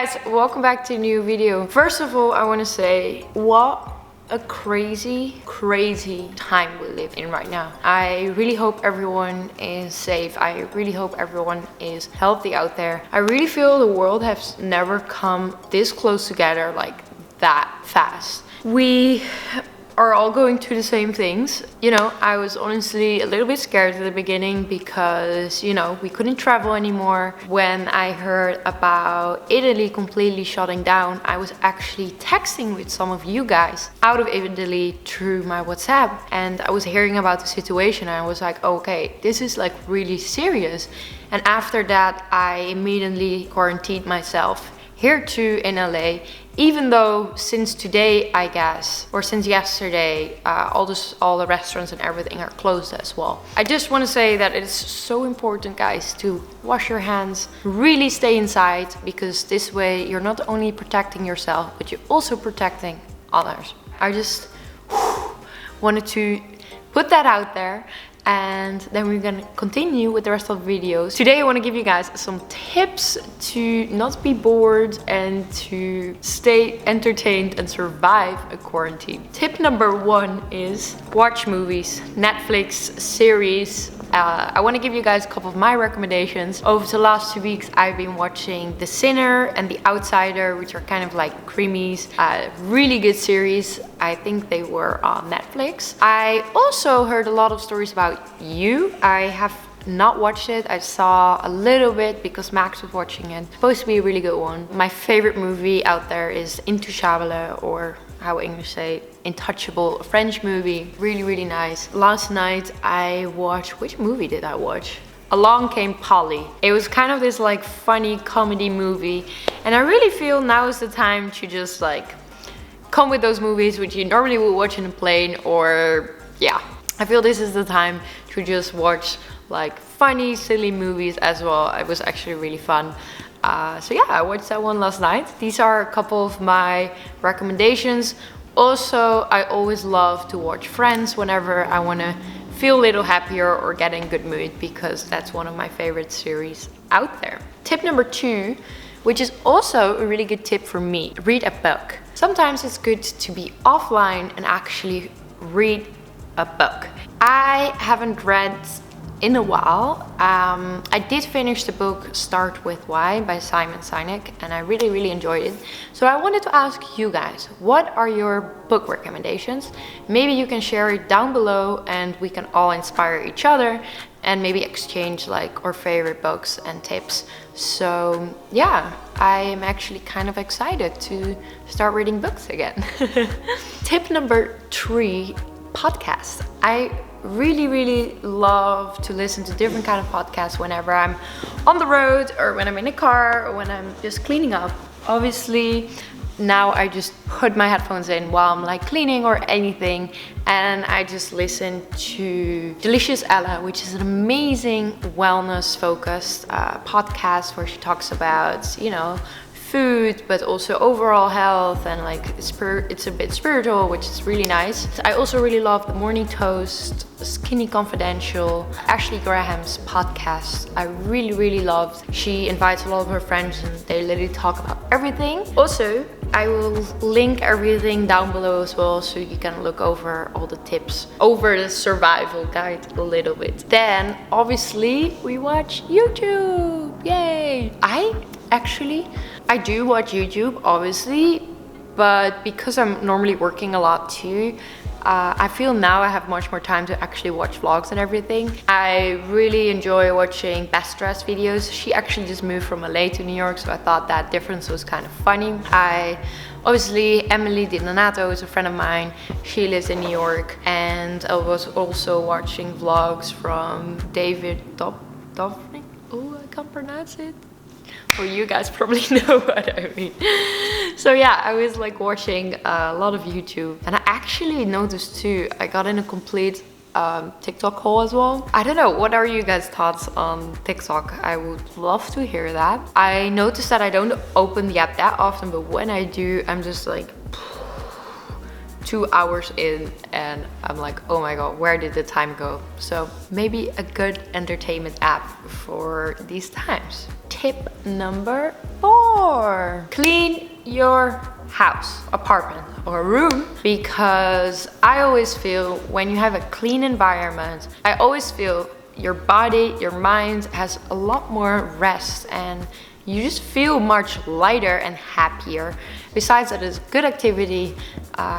guys, welcome back to a new video. First of all, I want to say what a crazy time we live in right now. I really hope everyone is safe. I really hope everyone is healthy out there. I really feel the world has never come this close together like that fast. We are all going through the same things. You know, I was honestly a little bit scared at the beginning because, you know, we couldn't travel anymore. When I heard about Italy completely shutting down, I was actually texting with some of you guys out of Italy through my WhatsApp. And I was hearing about the situation and I was like, okay, this is like really serious. And after that, I immediately quarantined myself here too in LA, even though since today, I guess, or since yesterday, all the restaurants and everything are closed as well. I just want to say that it's so important, guys, to wash your hands, really stay inside, because this way you're not only protecting yourself, but you're also protecting others. I just wanted to put that out there. And then we're gonna continue with the rest of the videos. Today I want to give you guys some tips to not be bored and to stay entertained and survive a quarantine. Tip number 1 is watch movies, Netflix, series. I want to give you guys a couple of my recommendations. Over the last 2 weeks I've been watching The Sinner and The Outsider, which are kind of like creamies. Really good series. I think they were on Netflix. I also heard a lot of stories about You. I have not watched it. I saw a little bit because Max was watching it. It's supposed to be a really good one. My favorite movie out there is Intouchable, or how English say Intouchable, a French movie. Really nice. Last night I watched, which movie did I watch? Along Came Polly. It was kind of this like funny comedy movie, and I really feel now is the time to just like come with those movies which you normally would watch in a plane, or yeah, I feel this is the time to just watch like funny, silly movies as well. It was actually really fun. So yeah, I watched that one last night. These are a couple of my recommendations. Also, I always love to watch Friends whenever I want to feel a little happier or get in a good mood, because that's one of my favorite series out there. Tip number 2, which is also a really good tip for me, read a book. Sometimes it's good to be offline and actually read a book. I haven't read in a while. I did finish the book Start With Why by Simon Sinek, and I really enjoyed it. So I wanted to ask you guys, what are your book recommendations? Maybe you can share it down below and we can all inspire each other and maybe exchange like our favorite books and tips. So yeah, I am actually kind of excited to start reading books again. Tip number 3, podcast. I really love to listen to different kind of podcasts whenever I'm on the road or when I'm in a car or when I'm just cleaning up. Obviously now I just put my headphones in while I'm like cleaning or anything, and I just listen to Delicious Ella, which is an amazing wellness focused podcast where she talks about, you know, food, but also overall health, and like it's a bit spiritual, which is really nice. I also really love The Morning Toast, Skinny Confidential, Ashley Graham's podcast. I really loved. She invites a lot of her friends and they literally talk about everything. Also, I will link everything down below as well, so you can look over all the tips over the survival guide a little bit. Then obviously we watch YouTube. Yay! I do watch YouTube, obviously, but because I'm normally working a lot too, I feel now I have much more time to actually watch vlogs and everything. I really enjoy watching Best Dressed videos. She actually just moved from LA to New York, so I thought that difference was kind of funny. Obviously, Emily Di Donato is a friend of mine. She lives in New York, and I was also watching vlogs from David Dobrik. Oh, I can't pronounce it. Well, you guys probably know what I mean. So yeah, I was like watching a lot of YouTube, and I actually noticed too, I got in a complete TikTok hole as well. I don't know, what are you guys' thoughts on TikTok? I would love to hear that. I noticed that I don't open the app that often, but when I do, I'm just like 2 hours in and I'm like, oh my god, where did the time go? So maybe a good entertainment app for these times. Tip number 4. 4. Clean your house, apartment, or room, because I always feel when you have a clean environment, I always feel your body, your mind has a lot more rest and you just feel much lighter and happier. Besides that, it's a good activity.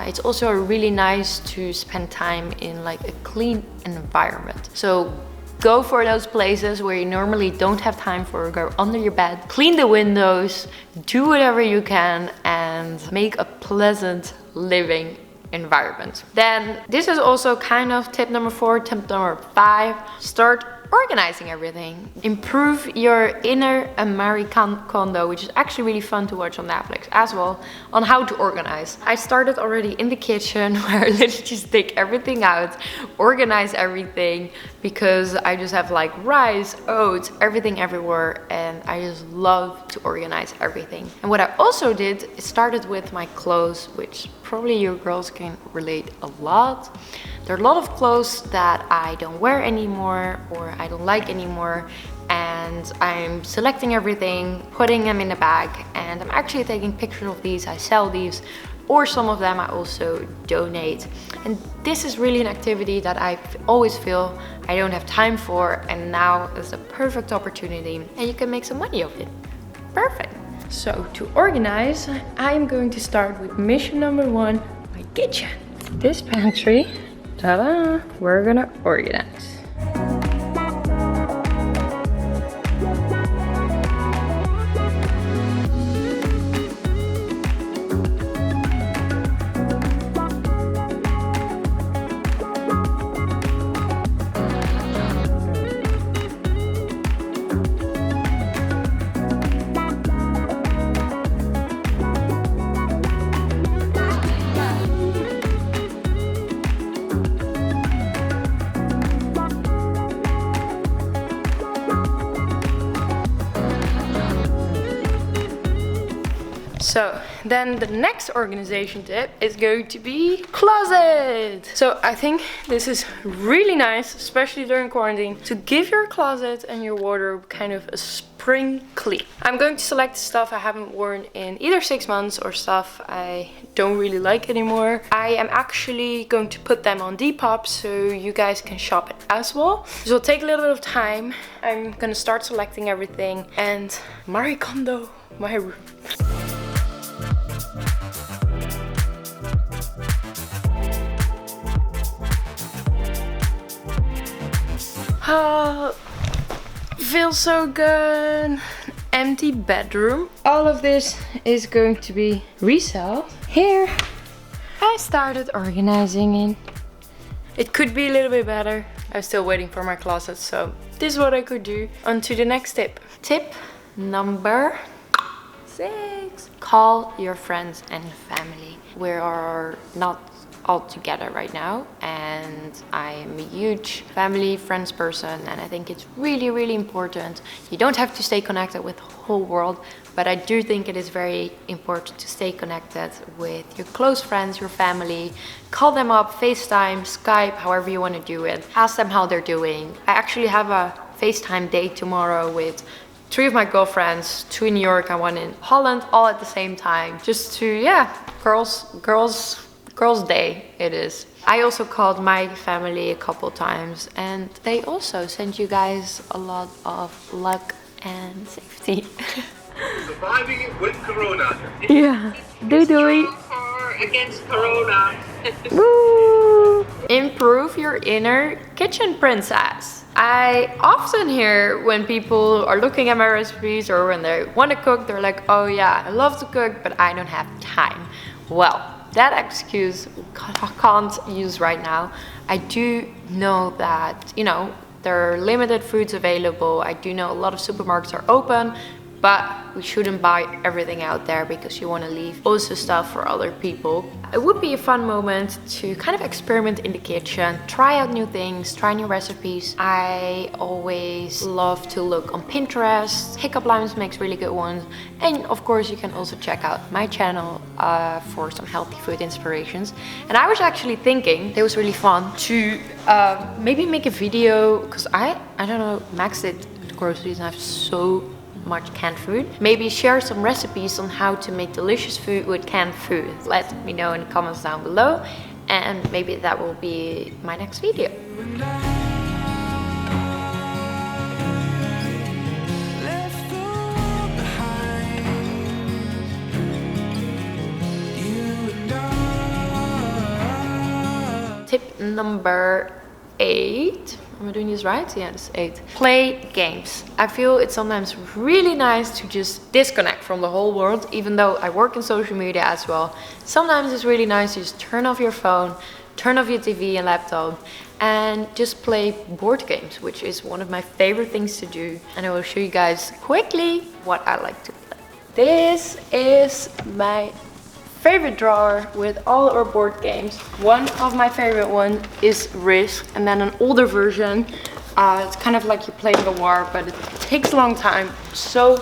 It's also really nice to spend time in like a clean environment. So go for those places where you normally don't have time for. Go under your bed, clean the windows, do whatever you can, and make a pleasant living environment. Then this is also kind of tip number 4. Tip number 5, start organizing everything. Improve your inner American condo, which is actually really fun to watch on Netflix as well, on how to organize. I started already in the kitchen where I literally just take everything out, organize everything, because I just have like rice, oats, everything everywhere, and I just love to organize everything. And what I also did, it started with my clothes, which probably you girls can relate a lot. There are a lot of clothes that I don't wear anymore or I don't like anymore, and I'm selecting everything, putting them in a bag, and I'm actually taking pictures of these. I sell these, or some of them I also donate. And this is really an activity that I always feel I don't have time for, and now is the perfect opportunity and you can make some money of it. Perfect. So to organize, I'm going to start with mission number 1, my kitchen. This pantry, ta-da, we're gonna organize. So then the next organization tip is going to be closet. So I think this is really nice, especially during quarantine, to give your closet and your wardrobe kind of a spring clean. I'm going to select stuff I haven't worn in either 6 months or stuff I don't really like anymore. I am actually going to put them on Depop so you guys can shop it as well. This will take a little bit of time. I'm gonna start selecting everything, and Marie Kondo, my room. Oh, feels so good. Empty bedroom. All of this is going to be reselled. Here, I started organizing in. It could be a little bit better. I'm still waiting for my closet, so this is what I could do. On to the next tip. Tip number 6. Call your friends and family. We are not all together right now, and I am a huge family, friends person, and I think it's really, really important. You don't have to stay connected with the whole world, but I do think it is very important to stay connected with your close friends, your family. Call them up, FaceTime, Skype, however you want to do it. Ask them how they're doing. I actually have a FaceTime date tomorrow with 3 of my girlfriends, 2 in New York and 1 in Holland, all at the same time. Just to, yeah, Girls' Day it is. I also called my family a couple times, and they also sent you guys a lot of luck and safety. Surviving it with Corona. Yeah, they do it. Against Corona. Woo! Improve your inner kitchen princess. I often hear when people are looking at my recipes or when they want to cook, they're like, oh yeah, I love to cook, but I don't have time. Well, that excuse I can't use right now. I do know that, you know, there are limited foods available. I do know a lot of supermarkets are open, but we shouldn't buy everything out there because you want to leave also stuff for other people. It would be a fun moment to kind of experiment in the kitchen, try out new things, try new recipes. I always love to look on Pinterest. Hiccup Limes makes really good ones. And of course you can also check out my channel for some healthy food inspirations. And I was actually thinking, it was really fun to maybe make a video, because I don't know, Max did groceries and I have so much canned food. Maybe share some recipes on how to make delicious food with canned food. Let me know in the comments down below, and maybe that will be my next video. Tip number 8. Am I doing this right? Yeah, it's 8. Play games. I feel it's sometimes really nice to just disconnect from the whole world, even though I work in social media as well. Sometimes it's really nice to just turn off your phone, turn off your TV and laptop, and just play board games, which is one of my favorite things to do. And I will show you guys quickly what I like to play. This is my favorite drawer with all our board games. One of my favorite ones is Risk, and then an older version. It's kind of like you're playing a war, but it takes a long time. So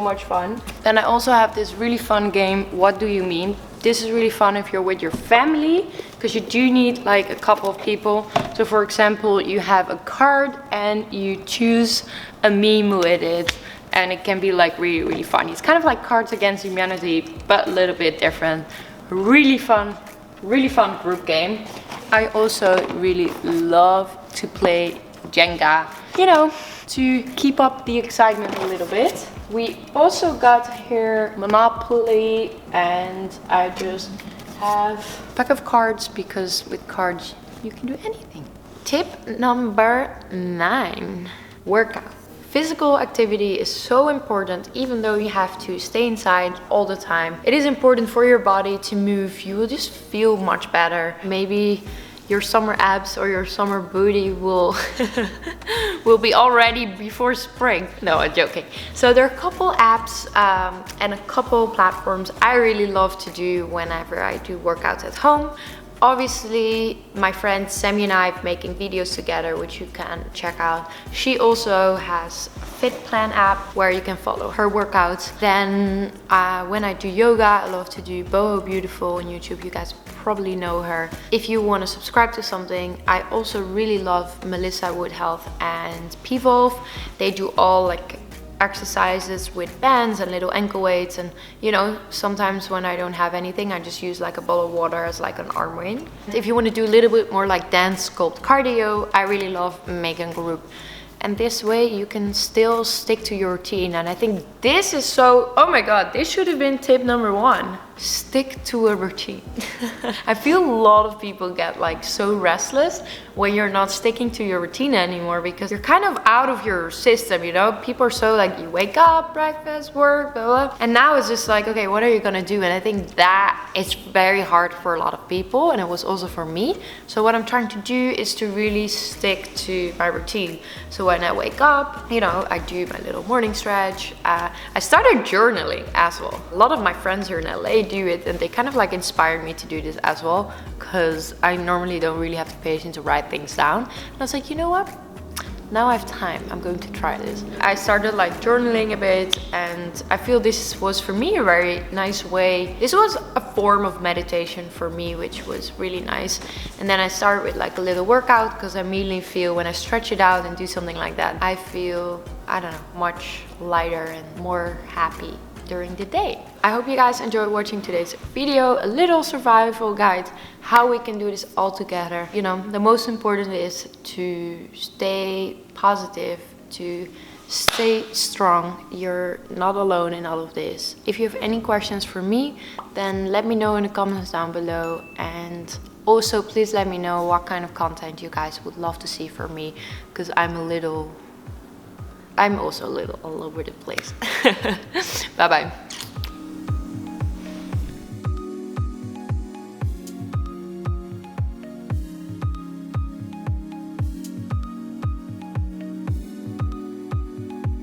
much fun. Then I also have this really fun game, What Do You Mean? This is really fun if you're with your family, because you do need like a couple of people. So for example, you have a card and you choose a meme with it. And it can be like really fun. It's kind of like Cards Against Humanity, but a little bit different. Really fun group game. I also really love to play Jenga, you know, to keep up the excitement a little bit. We also got here Monopoly, and I just have a pack of cards, because with cards you can do anything. Tip number 9, workout. Physical activity is so important, even though you have to stay inside all the time. It is important for your body to move. You will just feel much better. Maybe your summer abs or your summer booty will be all ready before spring. No, I'm joking. So there are a couple apps and a couple platforms I really love to do whenever I do workouts at home. Obviously, my friend Sammy and I are making videos together, which you can check out. She also has a FitPlan app where you can follow her workouts. Then when I do yoga, I love to do Boho Beautiful on YouTube. You guys probably know her. If you want to subscribe to something, I also really love Melissa Wood Health and P-Volve. They do all like exercises with bands and little ankle weights, and you know, sometimes when I don't have anything, I just use like a bottle of water as like an arm ring. If you want to do a little bit more like dance sculpt cardio, I really love Megan Group. And this way you can still stick to your routine. And I think this is so, oh my god, this should have been tip number 1. Stick to a routine. I feel a lot of people get like so restless when you're not sticking to your routine anymore, because you're kind of out of your system, you know? People are so like, you wake up, breakfast, work, blah, blah. And now it's just like, okay, what are you gonna do? And I think that is very hard for a lot of people, and it was also for me. So what I'm trying to do is to really stick to my routine. So when I wake up, you know, I do my little morning stretch. I started journaling as well. A lot of my friends here in LA do it, and they kind of like inspired me to do this as well, because I normally don't really have the patience to write things down. And I was like, you know what? Now I have time, I'm going to try this. I started like journaling a bit, and I feel this was for me a very nice way. This was a form of meditation for me, which was really nice. And then I started with like a little workout, because I immediately feel when I stretch it out and do something like that, I feel, I don't know, much lighter and more happy during the day. I hope you guys enjoyed watching today's video, a little survival guide, how we can do this all together. You know, the most important is to stay positive, to stay strong. You're not alone in all of this. If you have any questions for me, then let me know in the comments down below. And also please let me know what kind of content you guys would love to see from me, because I'm also a little all over the place. Bye bye.